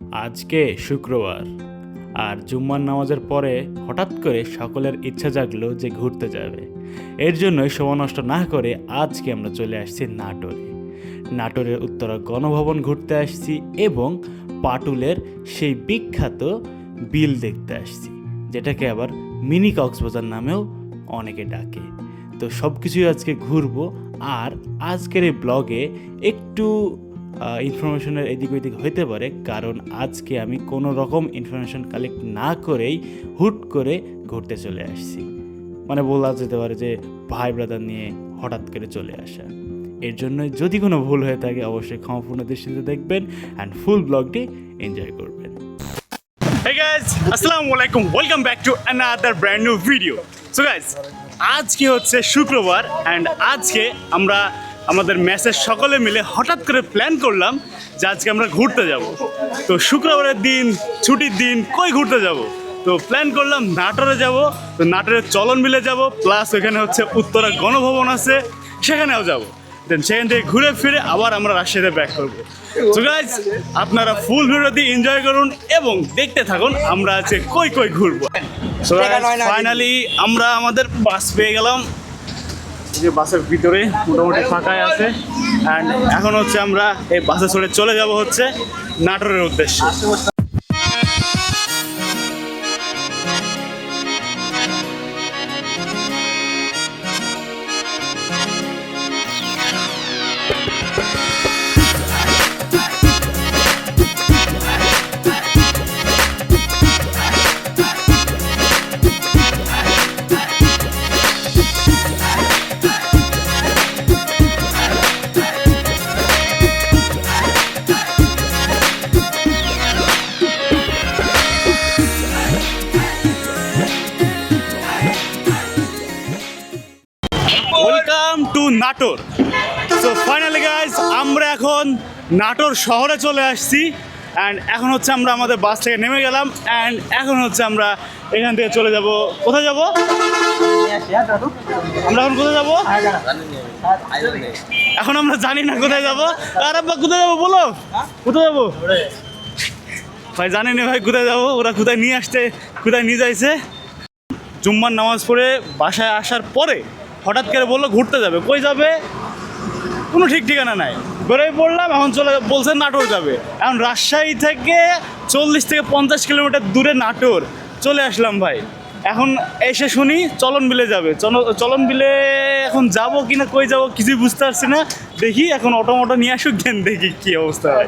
আজকে শুক্রবার আর জুম্মার নামাজের পরে হঠাৎ করে সকলের ইচ্ছা জাগলো যে ঘুরতে যাবে। এর জন্যই সময় নষ্ট না করে আজকে আমরা চলে আসছি নাটোরে। নাটোরের উত্তরা গণভবন ঘুরতে আসছি এবং পাটুলের সেই বিখ্যাত বিল দেখতে আসছি, যেটাকে আবার মিনি কক্সবাজার নামেও অনেকে ডাকে। তো সব কিছুই আজকে ঘুরবো। আর আজকের এই ব্লগে একটু ইনফরমেশনের এদিক ওদিক হইতে পারে, কারণ আজকে আমি কোনো রকম ইনফরমেশন কালেক্ট না করেই হুট করে ঘুরতে চলে আসছি। মানে বলা যেতে পারে যে ভাই ব্রাদার নিয়ে হঠাৎ করে চলে আসা। এর জন্যই যদি কোনো ভুল হয়ে থাকে অবশ্যই ক্ষমাপূর্ণ দৃষ্টিতে দেখবেন অ্যান্ড ফুল ব্লগটি এনজয় করবেন। Hey guys, আসসালামু আলাইকুম, welcome back to another brand new video. So guys, আজকে হচ্ছে শুক্রবার অ্যান্ড আজকে আমরা আমাদের ম্যাচের সকলে মিলে হঠাৎ করে প্ল্যান করলাম যে আজকে আমরা ঘুরতে যাব। তো শুক্রবারের দিন, ছুটির দিন, কই ঘুরতে যাব? তো প্ল্যান করলাম নাটোরে যাব। তো নাটোরের চলন মিলে যাব, প্লাস ওখানে হচ্ছে উত্তরা গণভবন আছে, সেখানেও যাব। দেন সেখান থেকে ঘুরে ফিরে আবার আমরা রাজশাহীতে ব্যাক করবো। তো গাইজ, আপনারা ফুল ভিডিওটি এনজয় করুন এবং দেখতে থাকুন আমরা আজকে কই কই ঘুরবো। ফাইনালি আমরা আমাদের বাস পেয়ে গেলাম, যে বাসের ভিতরে মোটামুটি ফাঁকাই আছে। অ্যান্ড এখন হচ্ছে আমরা এই বাসে চড়ে চলে যাব হচ্ছে নাটোরের উদ্দেশ্যে। Welcome to Natore. So finally guys, আমরা এখন নাটোর শহরে চলে আসছি। অ্যান্ড এখন হচ্ছে আমরা আমাদের বাস থেকে নেমে গেলাম। অ্যান্ড এখন হচ্ছে আমরা এখান থেকে চলে যাব। কোথায় যাব আমরা? এখন কোথায় যাব? এখন আমরা জানি না কোথায় যাব। আর আব্বা কোথায় যাবো বলো, কোথায় যাবো ভাই? জানি না ভাই কোথায় যাবো। ওরা কোথায় নিয়ে আসছে, কোথায় নিয়ে যাইছে। জুম্মার নামাজ পড়ে বাসায় আসার পরে হঠাৎ করে বললো ঘুরতে যাবে। কই যাবে কোনো ঠিক ঠিকানা নাই। বেরোয় পড়লাম, এখন চলে বলছে নাটোর যাবে। এখন রাজশাহী থেকে 40 থেকে 50 কিলোমিটার দূরে নাটোর চলে আসলাম ভাই। এখন এসে শুনি চলন বিলে যাবে। চলন বিলে এখন যাব কি না কই যাব কিছুই বুঝতে পারছি না। দেখি এখন অটো নিয়ে আসুক, দেন দেখি কী অবস্থা হয়।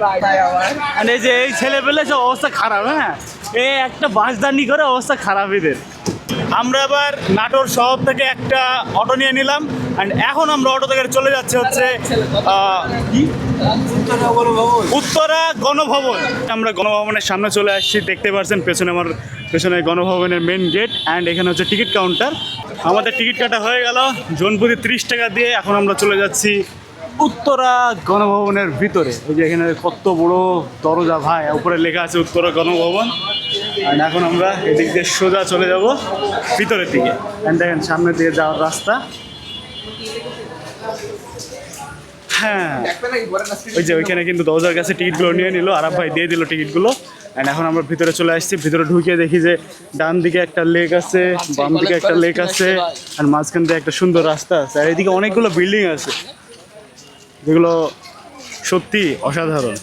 আর এই যে এই ছেলে পেলে সব অবস্থা খারাপ। হ্যাঁ, এই একটা বাসদানি করে অবস্থা খারাপ এদের। আমরা আবার নাটোর শহর থেকে একটা অটো নিয়ে নিলাম। অ্যান্ড এখন আমরা অটো থেকে চলে যাচ্ছে হচ্ছে উত্তরা গণভবন। আমরা গণভবনের সামনে চলে আসছি, দেখতে পাচ্ছেন পেছনে গণভবনের মেন গেট। অ্যান্ড এখানে হচ্ছে টিকিট কাউন্টার। আমাদের টিকিট কাটা হয়ে গেল জনপ্রতি 30 টাকা দিয়ে। এখন আমরা চলে যাচ্ছি উত্তরা গণভবনের ভিতরে। ওই যে এখানে কত বড় দরজা ভাই, উপরে লেখা আছে উত্তরা গণভবন। আর এখন আমরা এদিক দিয়ে সোজা চলে যাব ভিতরের দিকে। অ্যান্ড দেখেন সামনে দিয়ে যাওয়ার রাস্তা। হ্যাঁ, ওই যে ওইখানে কিন্তু দরজার কাছে টিকিটগুলো নিয়ে নিল, আরাফ ভাই দিয়ে দিল টিকিটগুলো। অ্যান্ড এখন আমরা ভিতরে চলে আসছি। ভিতরে ঢুকে দেখি যে ডান দিকে একটা লেক আছে, বাম দিকে একটা লেক আছে, আর মাঝখান দিয়ে একটা সুন্দর রাস্তা আছে। আর এদিকে অনেকগুলো বিল্ডিং আছে যেগুলো সত্যি অসাধারণ।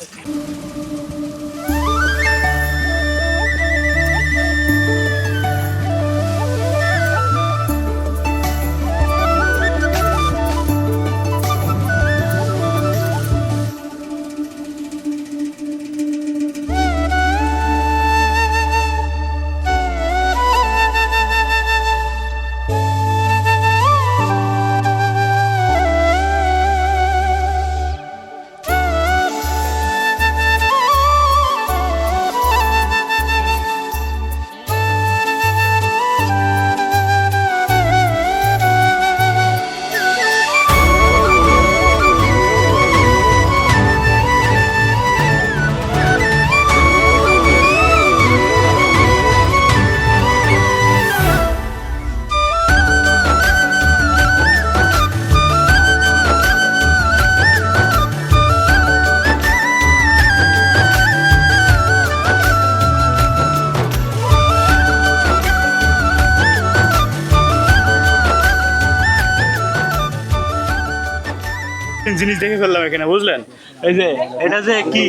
জিনিস দেখে ফেললাম এখানে, বুঝলেন? এই যে এটা যে কি,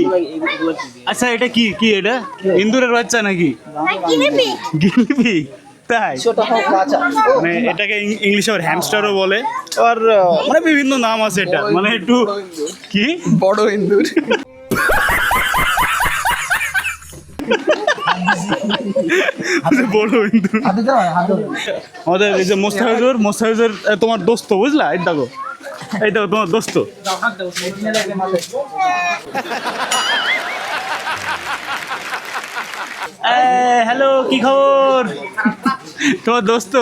আচ্ছা এটা কি কি এটা ইন্দুরের বাচ্চা নাকি? গিনিপি, তাই? মানে এটাকে ইংলিশে আবার হ্যামস্টারও বলে, আর মানে বিভিন্ন নাম আছে এটা, মানে একটু কি বড় ইন্দুর। বড় ইন্দুর। আমাদের এই যে মোস্তাফিজুর তোমার দোস্ত, বুঝলা? এই দেখো তোমার দোস্ত। হ্যালো, কি খবর? তোমার দোস্ত।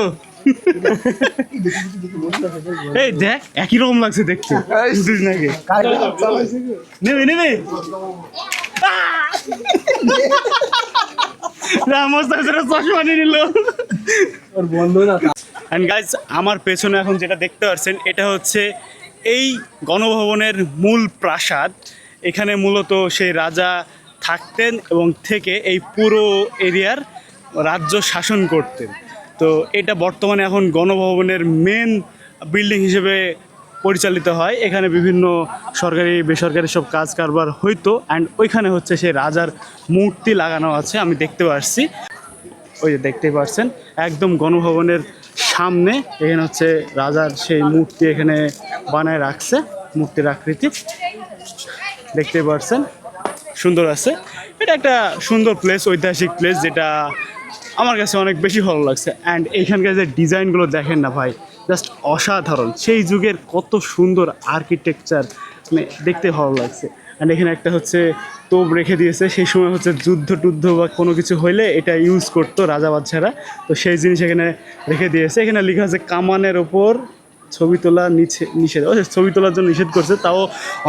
এই দেখ, একই রকম লাগছে দেখতে, বুঝিস নাকি? নেবে নেবে চশমা নিয়ে নিল। আমার পেছনে এখন যেটা দেখতে পাচ্ছেন, এটা হচ্ছে এই গণভবনের মূল প্রাসাদ। এখানে মূলত সেই রাজা থাকতেন এবং থেকে এই পুরো এরিয়ার রাজ্য শাসন করতেন। তো এটা বর্তমানে এখন গণভবনের মেন বিল্ডিং হিসেবে পরিচালিত হয়। এখানে বিভিন্ন সরকারি বেসরকারি সব কাজ কারবার হইতো। অ্যান্ড ওইখানে হচ্ছে সেই রাজার মূর্তি লাগানো আছে, আমি দেখতে পাচ্ছি। ওই যে দেখতেই পাচ্ছেন একদম গণভবনের সামনে এখানে হচ্ছে রাজার সেই মূর্তি এখানে বানায় রাখছে, মূর্তির আকৃতি দেখতেই পাচ্ছেন, সুন্দর আছে। এটা একটা সুন্দর প্লেস, ঐতিহাসিক প্লেস, যেটা আমার কাছে অনেক বেশি ভালো লাগছে। অ্যান্ড এইখানকার যে ডিজাইনগুলো দেখেন না ভাই, জাস্ট অসাধারণ। সেই যুগের কত সুন্দর আর্কিটেকচার, মানে দেখতে ভালো লাগছে। অ্যান্ড এখানে একটা হচ্ছে তোপ রেখে দিয়েছে, সেই সময় হচ্ছে যুদ্ধ টুদ্ধ বা কোনো কিছু হইলে এটা ইউজ করতো রাজা বাদশারা, তো সেই জিনিস এখানে রেখে দিয়েছে। এখানে লেখা আছে কামানের ওপর ছবি তোলা নিষেধ, ছবি তোলার জন্য নিষেধ করছে, তাও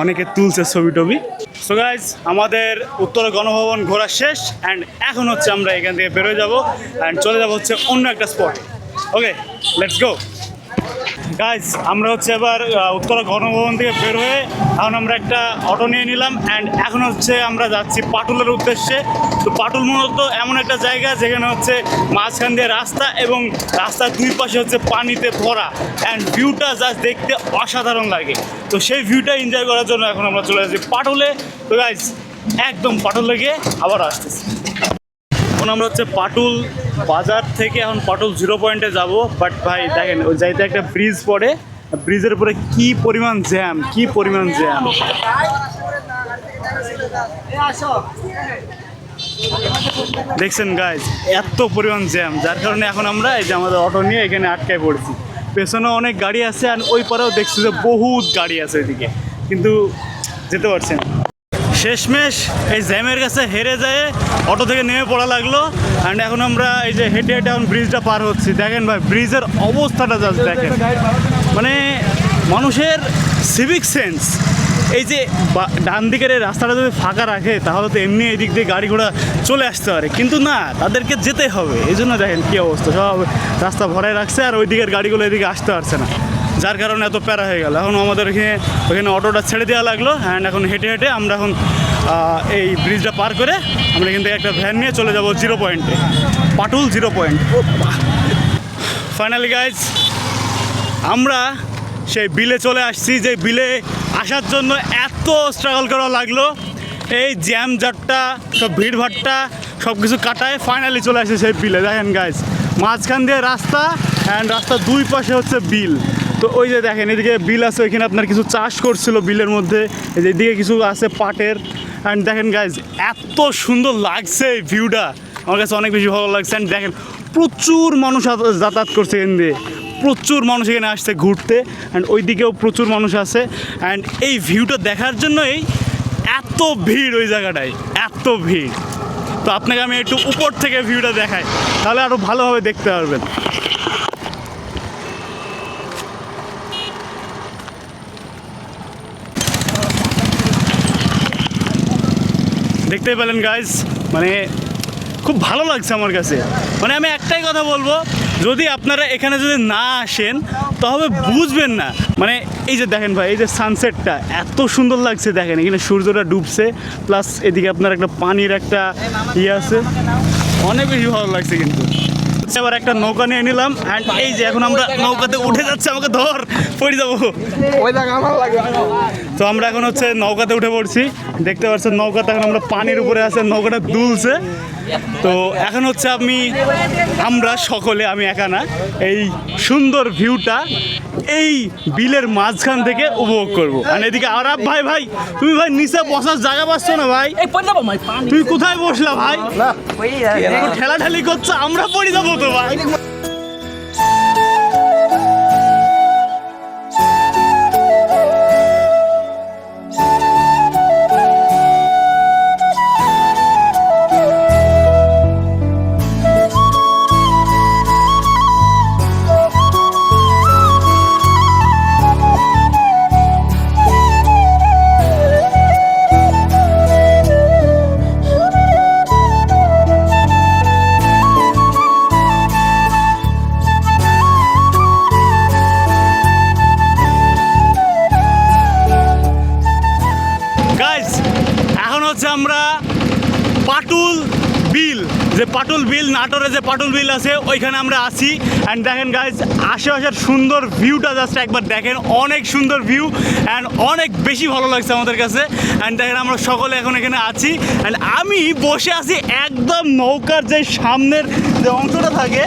অনেকে তুলছে ছবি টবি। সো গাইজ, আমাদের উত্তরা গণভবন ঘোরা শেষ। অ্যান্ড এখন হচ্ছে আমরা এখান থেকে বেরোয় যাবো অ্যান্ড চলে যাবো হচ্ছে অন্য একটা spot. Okay, let's go guys. আমরা হচ্ছে এবার উত্তরা গণভবন থেকে বের হয়ে এখন আমরা একটা অটো নিয়ে নিলাম। অ্যান্ড এখন হচ্ছে আমরা যাচ্ছি পাটুলের উদ্দেশ্যে। তো পাটুল মূলত এমন একটা জায়গা যেখানে হচ্ছে মাঝখান দিয়ে রাস্তা এবং রাস্তার দুই পাশে হচ্ছে পানিতে ভরা, অ্যান্ড ভিউটা জাস্ট দেখতে অসাধারণ লাগে। তো সেই ভিউটা এনজয় করার জন্য এখন আমরা চলে যাচ্ছি পাটুলে। তো গাইজ, একদম পাটুলে গিয়ে আবার আসতেছি। এখন আমরা হচ্ছে পাটুল বাজার থেকে এখন পাটুল 0 পয়েন্টে যাব। বাট ভাই দেখেন, ওই যাইতে একটা ব্রিজ পড়ে, ব্রিজের উপরে কি পরিমাণ জ্যাম, কি পরিমাণ জ্যাম। দেখছেন গাইজ, এত পরিমাণ জ্যাম, যার কারণে এখন আমরা এই যে আমাদের অটো নিয়ে এখানে আটকায় পড়ছি। পেছনে অনেক গাড়ি আছে, আর ওই পারেও দেখছি যে বহুত গাড়ি আছে এদিকে, কিন্তু যেতে পারছি না। শেষমেশ এই জ্যামের কাছে হেরে যায় অটো থেকে নেমে পড়া লাগলো। অ্যান্ড এখন আমরা এই যে হেঁটে হেঁটে এখন ব্রিজটা পার হচ্ছি। দেখেন ভাই, ব্রিজের অবস্থাটা জাস্ট দেখেন, মানে মানুষের সিভিক সেন্স। এই যে ডান দিকের এই রাস্তাটা যদি ফাঁকা রাখে তাহলে তো এমনি এই দিক দিয়ে গাড়ি ঘোড়া চলে আসতে পারে, কিন্তু না, তাদেরকে যেতে হবে। এই জন্য দেখেন কী অবস্থা, সব রাস্তা ভরায় রাখছে আর ওই দিকের গাড়িগুলো এদিকে আসতে পারছে না, যার কারণে এত প্যারা হয়ে গেল। এখন আমাদের ওখানে অটোটা ছেড়ে দেওয়া লাগলো। অ্যান্ড এখন হেঁটে হেঁটে আমরা এখন এই ব্রিজটা পার করে আমরা এখান থেকে একটা ভ্যান নিয়ে চলে যাব 0 পয়েন্টে, পাটুল 0 পয়েন্ট। ফাইনালি গাইজ, আমরা সেই বিলে চলে আসছি। যে বিলে আসার জন্য এত স্ট্রাগল করা লাগলো, এই জ্যাম জাটটা, সব ভিড়ভাট্টা সব কিছু কাটায় ফাইনালি চলে আসছে সেই বিলে। দেখেন গাইজ, মাঝখান দিয়ে রাস্তা, অ্যান্ড রাস্তার দুই পাশে হচ্ছে বিল। তো ওই যে দেখেন, এদিকে বিল আছে, ওইখানে আপনার কিছু চাষ করছিল বিলের মধ্যে, এই যে এদিকে কিছু আছে পাটের। অ্যান্ড দেখেন গাইজ, এত সুন্দর লাগছে এই ভিউটা, আমার কাছে অনেক বেশি ভালো লাগছে। অ্যান্ড দেখেন, প্রচুর মানুষ যাতায়াত করছে এখান দিয়ে, প্রচুর মানুষ এখানে আসছে ঘুরতে। অ্যান্ড ওই দিকেও প্রচুর মানুষ আছে। অ্যান্ড এই ভিউটা দেখার জন্যই এত ভিড় ওই জায়গাটায়, এত ভিড়। তো আপনাকে আমি একটু উপর থেকে ভিউটা দেখাই, তাহলে আরও ভালোভাবে দেখতে পারবেন। দেখতেই পেলেন গাইজ, মানে খুব ভালো লাগছে আমার কাছে। মানে আমি একটাই কথা বলবো, যদি আপনারা এখানে যদি না আসেন তবে বুঝবেন না। মানে এই যে দেখেন ভাই, এই যে সানসেটটা এত সুন্দর লাগছে, দেখেন এখানে সূর্যটা ডুবছে, প্লাস এদিকে আপনার একটা পানির একটা ইয়ে আছে, অনেক বেশি ভালো লাগছে। কিন্তু হচ্ছে আবার একটা নৌকা নিয়ে নিলাম অ্যান্ড এই যে এখন আমরা নৌকাতে উঠে যাচ্ছে, আমাকে ধর পড়ে যাবো। তো আমরা এখন হচ্ছে নৌকাতে উঠে পড়ছি, দেখতে পাচ্ছেন নৌকাতে এখন আমরা পানির উপরে আছে, নৌকাটা দুলছে। তো এখন হচ্ছে আমরা সকলে, আমি একা না, এই সুন্দর ভিউটা এই বিলের মাঝখান থেকে উপভোগ করবো। আর এদিকে আরাব ভাই, ভাই তুমি ভাই নিচে বসার জায়গা পাচ্ছ না ভাই, তুই কোথায় বসলা ভাই? ঠেলাঠেলি করছে, আমরা পড়ে যাবো তো ভাই। আমরা পাটুল বিল, যে পাটুল বিল, নাটোরে যে পাটুল বিল আছে ওইখানে আমরা আছি। অ্যান্ড দেখেন গাইজ, আশেপাশের সুন্দর ভিউটা জাস্ট একবার দেখেন, অনেক সুন্দর ভিউ অ্যান্ড অনেক বেশি ভালো লাগছে আমাদের কাছে। অ্যান্ড দেখেন আমরা সকলে এখন এখানে আছি অ্যান্ড আমি বসে আছি একদম নৌকার যে সামনের যে অংশটা থাকে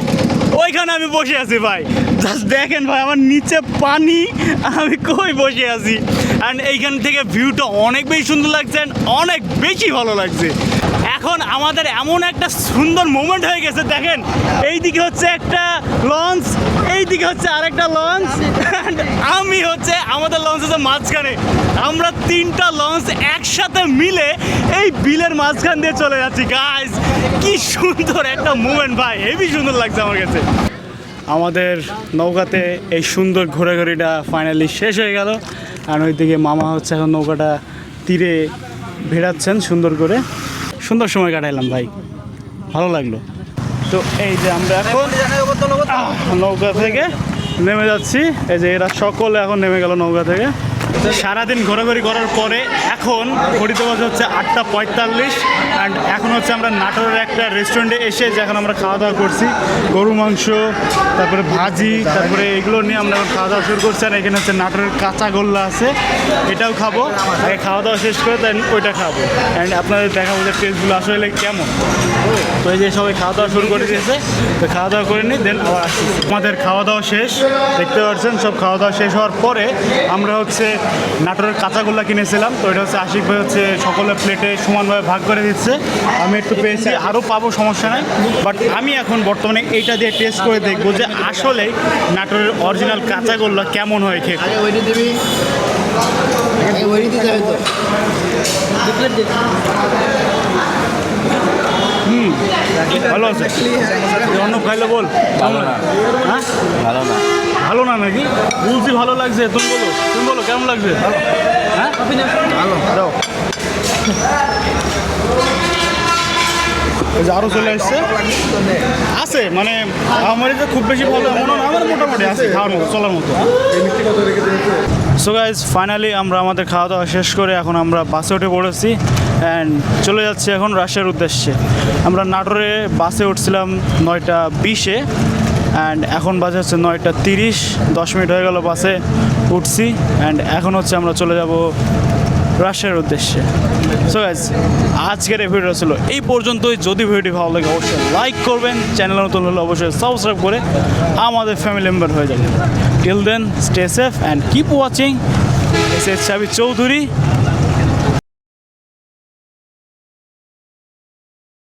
ওইখানে আমি বসে আছি ভাই। জাস্ট দেখেন ভাই, আমার নিচে পানি, আমি কই বসে আছি। অ্যান্ড এইখান থেকে ভিউটা অনেক বেশি সুন্দর লাগছে, অনেক বেশি ভালো লাগছে। এখন আমাদের এমন একটা সুন্দর মোমেন্ট হয়ে গেছে, দেখেন এইদিকে হচ্ছে একটা লঞ্চ, এইদিকে হচ্ছে আরেকটা লঞ্চ, আমি হচ্ছে আমাদের লঞ্চ হচ্ছে মাঝখানে। আমরা 3টা লঞ্চ একসাথে মিলে এই বিলের মাঝখান দিয়ে চলে যাচ্ছি। গাইস কি সুন্দর একটা মোমেন্ট ভাই, হেবি সুন্দর লাগছে আমার কাছে। আমাদের নৌকাতে এই সুন্দর ঘোরাঘুরিটা ফাইনালি শেষ হয়ে গেল। আর ওইদিকে মামা হচ্ছে এখন নৌকাটা তীরে ভেড়াচ্ছেন সুন্দর করে। সুন্দর সময় কাটাইলাম ভাই, ভালো লাগলো। তো এই যে আমরা এখন নৌকা থেকে নেমে যাচ্ছি, এই যে এরা সকলে এখন নেমে গেল নৌকা থেকে। সারাদিন ঘোরাঘুরি করার পরে এখন ঘড়িতে বাজে হচ্ছে 8:45 অ্যান্ড এখন হচ্ছে আমরা নাটোরের একটা রেস্টুরেন্টে এসে যখন আমরা খাওয়া দাওয়া করছি, গরু মাংস, তারপরে ভাজি, তারপরে এগুলো নিয়ে আমরা এখন খাওয়া দাওয়া শুরু করছি। আর এখানে হচ্ছে নাটোরের কাঁচা গোল্লা আছে, এটাও খাবো। আগে খাওয়া দাওয়া শেষ করে দেন ওইটা খাবো অ্যান্ড আপনাদের দেখাবো যে টেস্টগুলো আসলে কেমন। তো এই যে সবাই খাওয়া দাওয়া শুরু করে দিয়েছে, তো খাওয়া দাওয়া করে নিই, দেন আবার আসছি। আমাদের খাওয়া দাওয়া শেষ, দেখতে পাচ্ছেন সব খাওয়া দাওয়া শেষ হওয়ার পরে আমরা হচ্ছে নাটোরের কাঁচাগোল্লা কিনেছিলাম। তো এটা হচ্ছে আশিক ভাই হচ্ছে সকলের প্লেটে সমানভাবে ভাগ করে দিচ্ছে। আমি একটু পেয়েছি, আরও পাবো, সমস্যা নাই। বাট আমি এখন বর্তমানে এইটা দিয়ে টেস্ট করে দেখবো যে আসলে নাটোরের অরিজিনাল কাঁচাগোল্লা কেমন হয় খেতে। ভালো আছে, অন্য খাইলে বল। ভালো না? হ্যাঁ ভালো না, ভালো না নাকি? বলছি ভালো লাগছে, তুমি বলো কেমন লাগছে? হ্যাঁ ভালো দাও। আরও চলে আসছে, আছে মানে আমার এটা খুব বেশি ভালো এমন না, আমার মোটামুটি আছে খাওয়ার মতো, চলার মতো। সো গাইজ ফাইনালি আমরা আমাদের খাওয়া দাওয়া শেষ করে এখন আমরা বাসে উঠে পড়েছি অ্যান্ড চলে যাচ্ছি এখন রাজশাহীর উদ্দেশ্যে। আমরা নাটোরে বাসে উঠছিলাম 9:20-এ অ্যান্ড এখন বাজে হচ্ছে 9:30, 10 মিনিট হয়ে গেল বাসে উঠছি অ্যান্ড এখন হচ্ছে আমরা চলে যাব রাজশাহীর উদ্দেশ্যে। সো গাইজ আজকের এই ভিডিওটা ছিল এই পর্যন্তই। যদি ভিডিওটি ভালো লাগে অবশ্যই লাইক করবেন, চ্যানেল নতুন হলে অবশ্যই সাবস্ক্রাইব করে আমাদের ফ্যামিলি মেম্বার হয়ে যাবেন। Till then stay safe and keep watching. S S Chhabi Chowdhury.